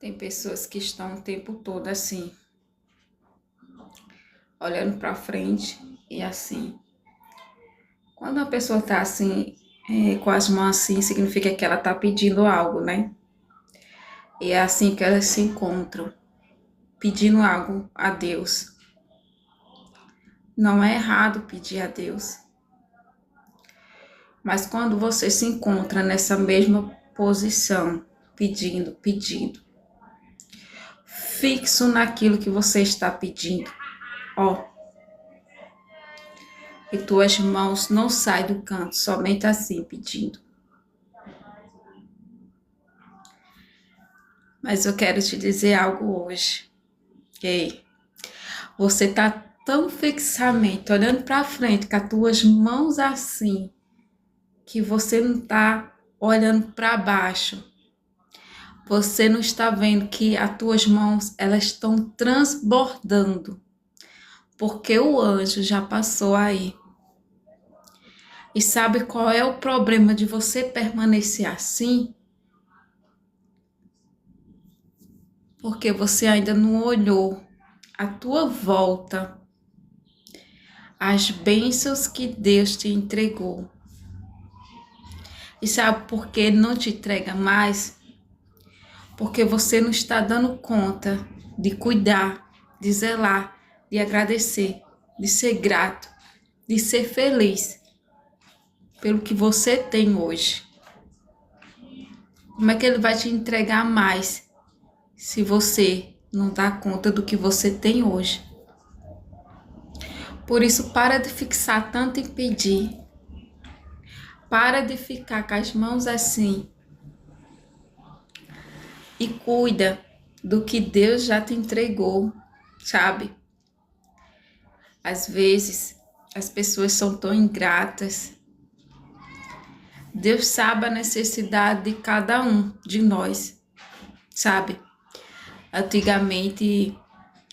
Tem pessoas que estão o tempo todo assim, olhando para frente e assim. Quando a pessoa tá assim, com as mãos assim, significa que ela tá pedindo algo, né? E é assim que elas se encontram, pedindo algo a Deus. Não é errado pedir a Deus. Mas quando você se encontra nessa mesma posição, pedindo, fixo naquilo que você está pedindo, ó, e tuas mãos não saem do canto, somente assim, pedindo. Mas eu quero te dizer algo hoje. Ei, você tá tão fixamente olhando para frente com as tuas mãos assim, que você não tá olhando para baixo. Você não está vendo que as tuas mãos, elas estão transbordando, porque o anjo já passou aí. E sabe qual é o problema de você permanecer assim? Porque você ainda não olhou à tua volta as bênçãos que Deus te entregou. E sabe por que não te entrega mais? Porque você não está dando conta de cuidar, de zelar, de agradecer, de ser grato, de ser feliz pelo que você tem hoje. Como é que ele vai te entregar mais se você não dá conta do que você tem hoje? Por isso, para de fixar tanto em pedir. Para de ficar com as mãos assim. E cuida do que Deus já te entregou, sabe? Às vezes, as pessoas são tão ingratas. Deus sabe a necessidade de cada um de nós, sabe? Antigamente,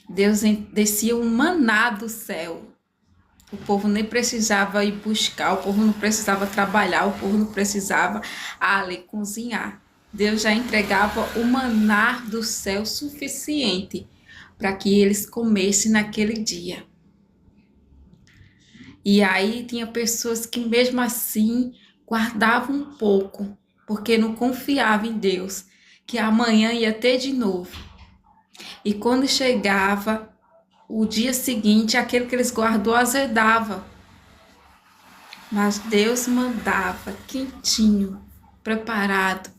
Deus descia um maná do céu. O povo nem precisava ir buscar, o povo não precisava trabalhar, o povo não precisava ali cozinhar. Deus já entregava o maná do céu suficiente para que eles comessem naquele dia. E aí tinha pessoas que mesmo assim guardavam um pouco, porque não confiavam em Deus, que amanhã ia ter de novo. E quando chegava o dia seguinte, aquele que eles guardou azedava. Mas Deus mandava quentinho, preparado,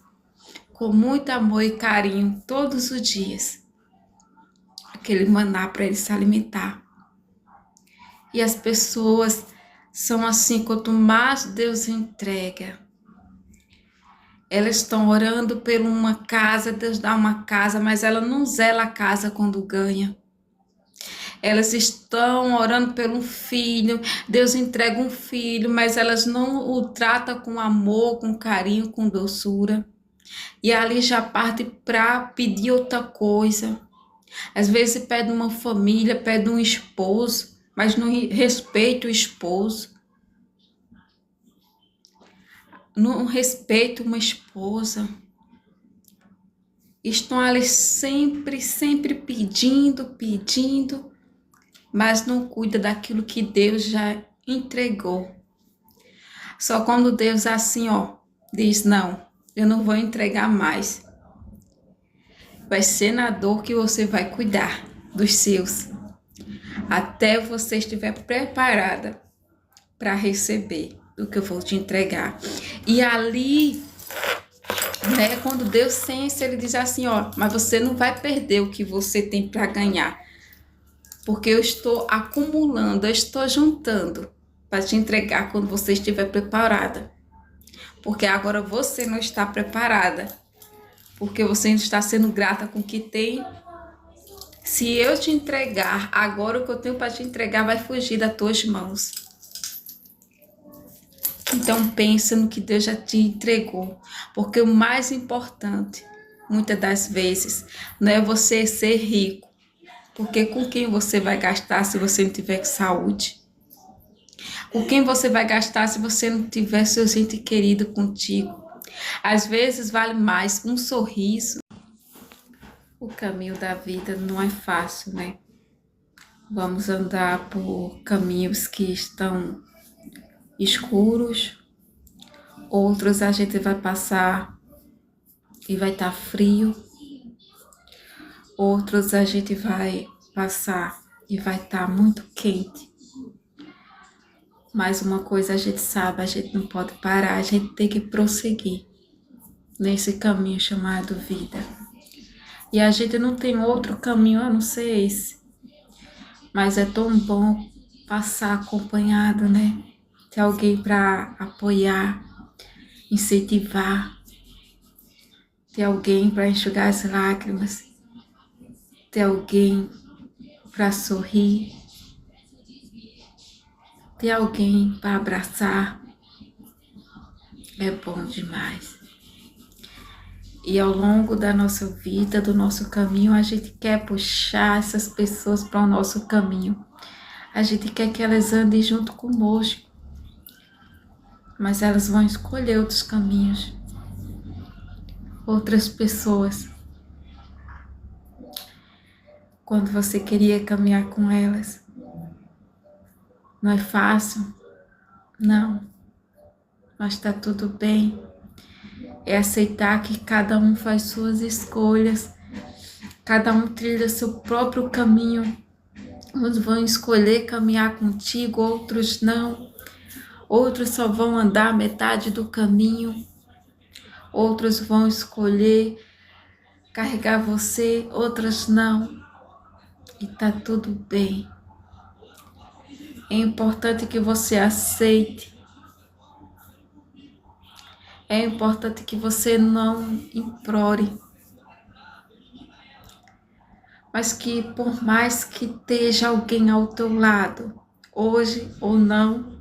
com muito amor e carinho todos os dias. Aquele maná para eles se alimentar. E as pessoas são assim, quanto mais Deus entrega. Elas estão orando por uma casa, Deus dá uma casa, mas ela não zela a casa quando ganha. Elas estão orando por um filho, Deus entrega um filho, mas elas não o tratam com amor, com carinho, com doçura. E ali já parte para pedir outra coisa. Às vezes pede uma família, pede um esposo, mas não respeita o esposo. Não respeita uma esposa. Estão ali sempre pedindo, mas não cuida daquilo que Deus já entregou. Só quando Deus assim, ó, diz, não, eu não vou entregar mais. Vai ser na dor que você vai cuidar dos seus, até você estiver preparada para receber o que eu vou te entregar. E ali, né, quando Deus sente, ele diz assim, ó, mas você não vai perder o que você tem para ganhar, porque eu estou acumulando, eu estou juntando para te entregar quando você estiver preparada. Porque agora você não está preparada, porque você não está sendo grata com o que tem. Se eu te entregar, agora o que eu tenho para te entregar vai fugir das tuas mãos. Então pensa no que Deus já te entregou, porque o mais importante, muitas das vezes, não é você ser rico, porque com quem você vai gastar se você não tiver saúde? Com quem você vai gastar se você não tiver seu gente querido contigo? Às vezes vale mais um sorriso, O caminho da vida não é fácil, né? Vamos andar por caminhos que estão escuros, outros a gente vai passar e vai estar frio, outros a gente vai passar e vai estar muito quente. Mas uma coisa a gente sabe, a gente não pode parar, a gente tem que prosseguir nesse caminho chamado vida. E a gente não tem outro caminho a não ser esse. Mas é tão bom passar acompanhado, né? Ter alguém para apoiar, incentivar, ter alguém para enxugar as lágrimas, ter alguém para sorrir, ter alguém para abraçar. É bom demais. E ao longo da nossa vida, do nosso caminho, a gente quer puxar essas pessoas para o nosso caminho. A gente quer que elas andem junto conosco. Mas elas vão escolher outros caminhos. Outras pessoas. Quando você queria caminhar com elas. Não é fácil? Não. Mas está tudo bem. É aceitar que cada um faz suas escolhas, cada um trilha seu próprio caminho. Uns vão escolher caminhar contigo, outros não. Outros só vão andar metade do caminho. Outros vão escolher carregar você, outros não. E tá tudo bem. É importante que você aceite. É importante que você não implore, mas que por mais que esteja alguém ao teu lado, hoje ou não,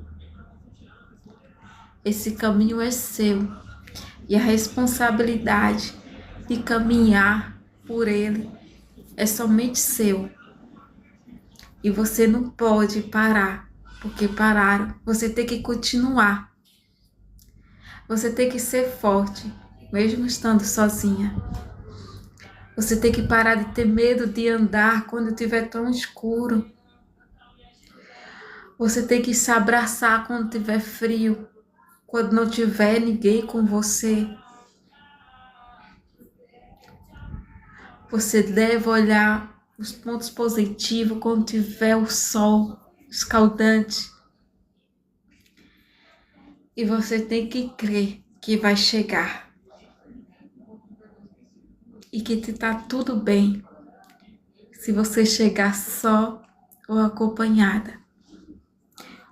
esse caminho é seu e a responsabilidade de caminhar por ele é somente seu. E você não pode parar, porque parar, você tem que continuar. Você tem que ser forte, mesmo estando sozinha. Você tem que parar de ter medo de andar quando estiver tão escuro. Você tem que se abraçar quando estiver frio, quando não tiver ninguém com você. Você deve olhar os pontos positivos quando tiver o sol escaldante. E você tem que crer que vai chegar. E que está tudo bem se você chegar só ou acompanhada.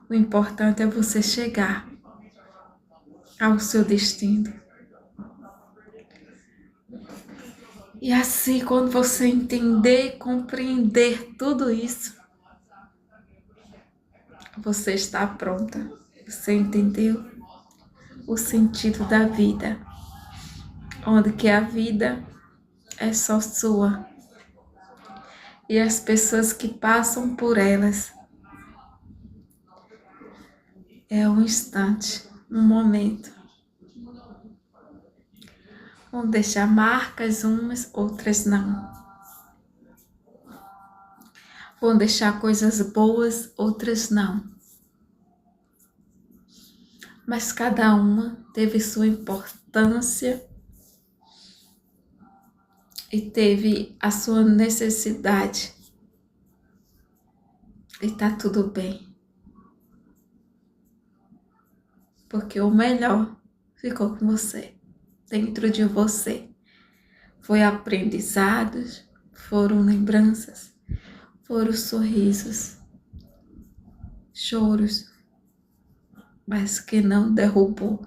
O importante é você chegar ao seu destino. E assim, quando você entender e compreender tudo isso, você está pronta. Você entendeu o sentido da vida, onde que a vida é só sua. E as pessoas que passam por elas é um instante, um momento. Vão deixar marcas umas, outras não. Vão deixar coisas boas, outras não. Mas cada uma teve sua importância e teve a sua necessidade. E tá tudo bem. Porque o melhor ficou com você, dentro de você. Foi aprendizados, foram lembranças, foram sorrisos, choros, mas que não derrubou,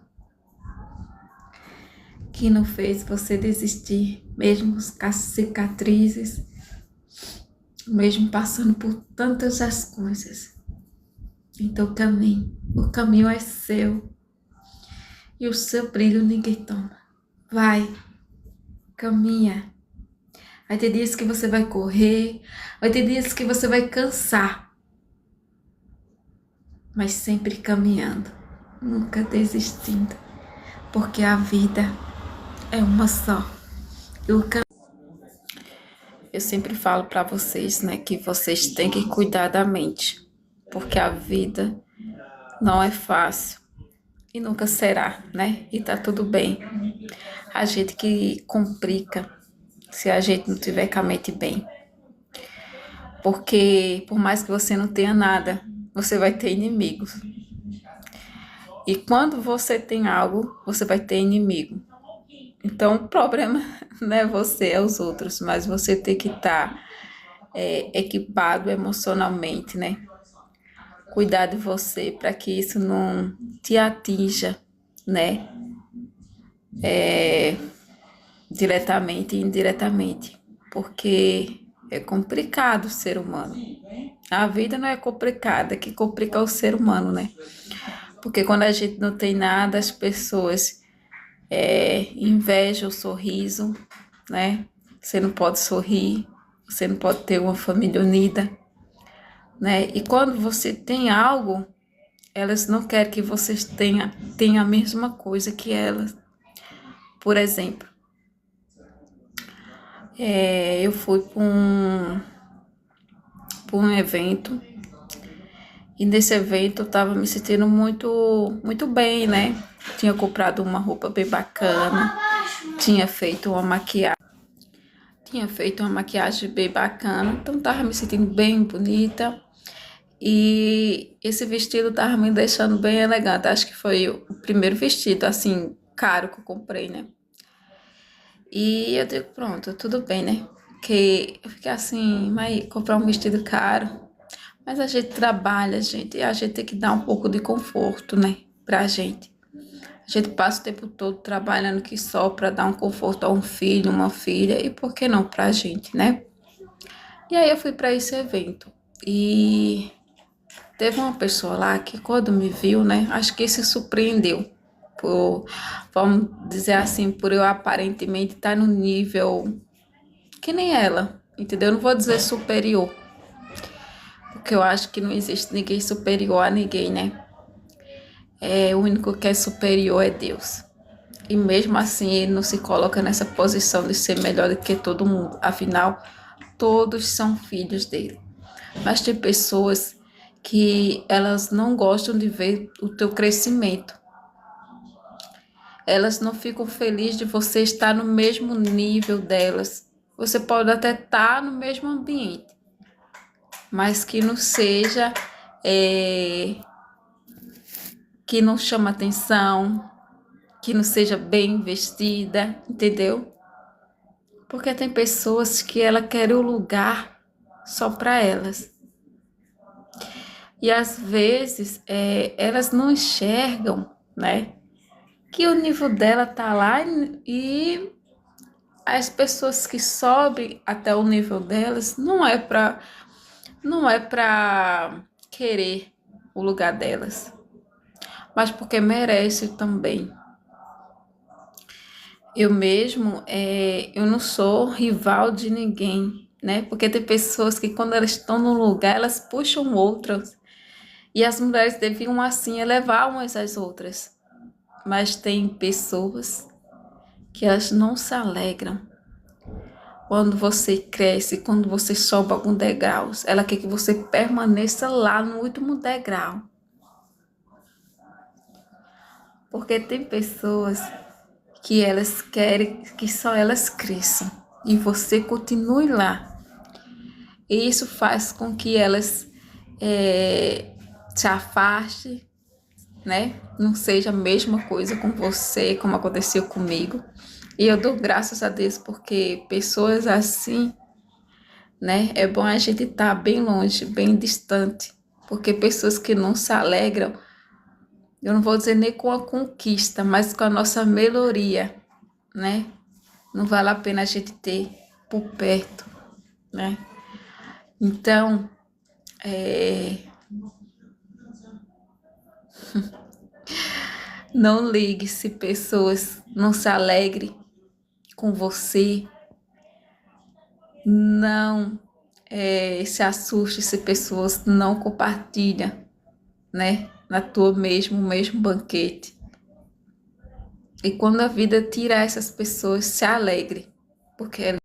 que não fez você desistir, mesmo com as cicatrizes, mesmo passando por tantas as coisas. Então o caminho é seu, e o seu brilho ninguém toma. Vai, caminha. Vai ter dias que você vai correr, vai ter dias que você vai cansar, mas sempre caminhando, nunca desistindo, porque a vida é uma só. Eu sempre falo para vocês, né, que vocês têm que cuidar da mente, porque a vida não é fácil e nunca será, né? E tá tudo bem. A gente que complica se a gente não tiver com a mente bem. Porque por mais que você não tenha nada, você vai ter inimigos. E quando você tem algo, você vai ter inimigo. Então o problema não é você, é os outros, mas você tem que estar equipado emocionalmente, né? Cuidar de você para que isso não te atinja, né? Diretamente e indiretamente, porque é complicado o ser humano. A vida não é complicada, que complica o ser humano, né? Porque quando a gente não tem nada, as pessoas invejam o sorriso, né? Você não pode sorrir, você não pode ter uma família unida, né? E quando você tem algo, elas não querem que você tenha a mesma coisa que elas. Por exemplo, eu fui para um evento e nesse evento eu estava me sentindo muito bem, né? Tinha comprado uma roupa bem bacana, tinha feito uma maquiagem. Tinha feito uma maquiagem bem bacana, então tava me sentindo bem bonita. E esse vestido tava me deixando bem elegante. Acho que foi o primeiro vestido, assim, caro que eu comprei, né? E eu digo, pronto, tudo bem, né? Porque eu fiquei assim, mas comprar um vestido caro. Mas a gente trabalha, gente, e a gente tem que dar um pouco de conforto, né? Pra gente. A gente passa o tempo todo trabalhando que só para dar um conforto a um filho, uma filha, e por que não pra gente, né? E aí eu fui para esse evento. E teve uma pessoa lá que quando me viu, né, acho que se surpreendeu. Por, vamos dizer assim, por eu aparentemente estar no nível que nem ela, entendeu? Eu não vou dizer superior, porque eu acho que não existe ninguém superior a ninguém, né? O único que é superior é Deus. E mesmo assim ele não se coloca nessa posição de ser melhor do que todo mundo. Afinal, todos são filhos dele. Mas tem pessoas que elas não gostam de ver o teu crescimento. Elas não ficam felizes de você estar no mesmo nível delas. Você pode até estar no mesmo ambiente, mas que não seja, que não chama atenção, que não seja bem investida, entendeu? Porque tem pessoas que ela querem o lugar só para elas. E às vezes elas não enxergam, né? Que o nível dela tá lá e as pessoas que sobem até o nível delas não é para querer o lugar delas, mas porque merece também. Eu mesmo, eu não sou rival de ninguém, né? Porque tem pessoas que quando elas estão num lugar, elas puxam outras. E as mulheres deviam assim elevar umas às outras. Mas tem pessoas que elas não se alegram quando você cresce, quando você sobe algum degrau. Ela quer que você permaneça lá no último degrau. Porque tem pessoas que elas querem que só elas cresçam e você continue lá. E isso faz com que elas se afastem, né? Não seja a mesma coisa com você, como aconteceu comigo. E eu dou graças a Deus porque pessoas assim, né? É bom a gente estar bem longe, bem distante, porque pessoas que não se alegram, eu não vou dizer nem com a conquista, mas com a nossa melhoria, né? Não vale a pena a gente ter por perto, né? Então, não ligue se pessoas não se alegrem com você, não se assuste se pessoas não compartilham, né? Na tua mesmo banquete. E quando a vida tira essas pessoas, se alegre, porque